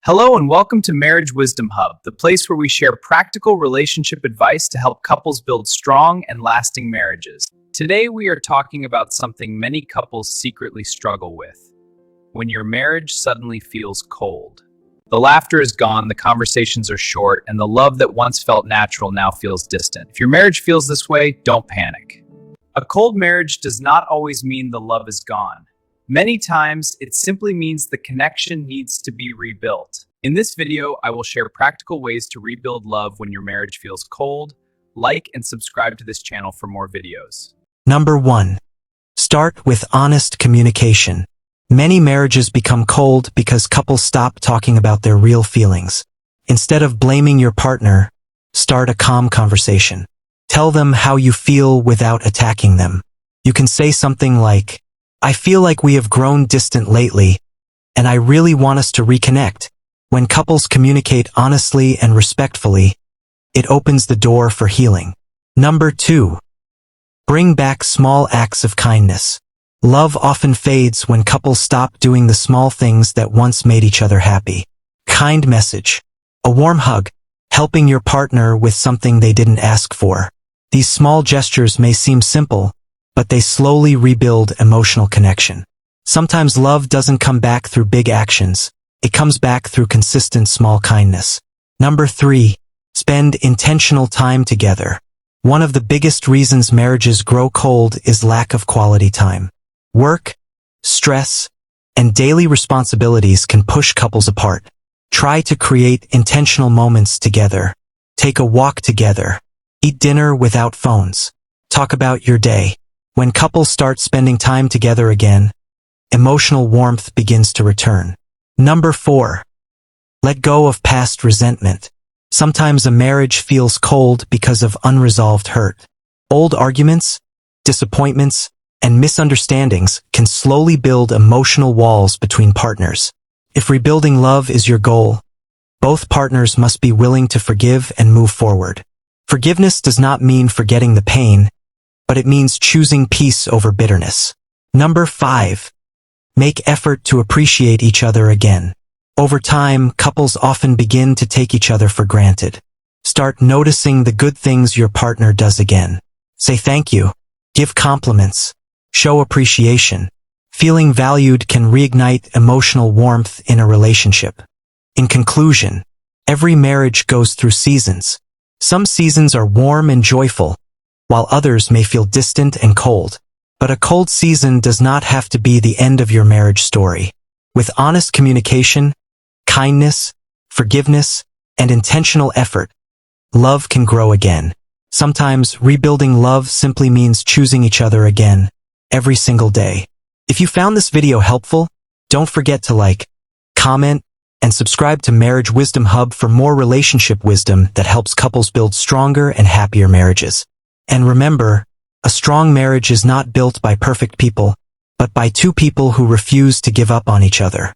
Hello and welcome to Marriage Wisdom Hub, the place where we share practical relationship advice to help couples build strong and lasting marriages. Today we are talking about something many couples secretly struggle with: when your marriage suddenly feels cold. The laughter is gone, the conversations are short, and the love that once felt natural now feels distant. If your marriage feels this way, don't panic. A cold marriage does not always mean the love is gone. Many times, it simply means the connection needs to be rebuilt. In this video, I will share practical ways to rebuild love when your marriage feels cold. Like and subscribe to this channel for more videos. Number 1. Start with honest communication. Many marriages become cold because couples stop talking about their real feelings. Instead of blaming your partner, start a calm conversation. Tell them how you feel without attacking them. You can say something like, "I feel like we have grown distant lately, and I really want us to reconnect." When couples communicate honestly and respectfully, it opens the door for healing. Number 2. Bring back small acts of kindness. Love often fades when couples stop doing the small things that once made each other happy. Kind message, a warm hug, helping your partner with something they didn't ask for. These small gestures may seem simple, but they slowly rebuild emotional connection. Sometimes love doesn't come back through big actions. It comes back through consistent small kindness. Number 3. Spend intentional time together. One of the biggest reasons marriages grow cold is lack of quality time. Work, stress, and daily responsibilities can push couples apart. Try to create intentional moments together. Take a walk together. Eat dinner without phones. Talk about your day. When couples start spending time together again, emotional warmth begins to return. Number 4. Let go of past resentment. Sometimes a marriage feels cold because of unresolved hurt. Old arguments, disappointments, and misunderstandings can slowly build emotional walls between partners. If rebuilding love is your goal, both partners must be willing to forgive and move forward. Forgiveness does not mean forgetting the pain, but it means choosing peace over bitterness. Number 5. Make effort to appreciate each other again. Over time, couples often begin to take each other for granted. Start noticing the good things your partner does again. Say thank you. Give compliments. Show appreciation. Feeling valued can reignite emotional warmth in a relationship. In conclusion, every marriage goes through seasons. Some seasons are warm and joyful, while others may feel distant and cold. But a cold season does not have to be the end of your marriage story. With honest communication, kindness, forgiveness, and intentional effort, love can grow again. Sometimes rebuilding love simply means choosing each other again, every single day. If you found this video helpful, don't forget to like, comment, and subscribe to Marriage Wisdom Hub for more relationship wisdom that helps couples build stronger and happier marriages. And remember, a strong marriage is not built by perfect people, but by two people who refuse to give up on each other.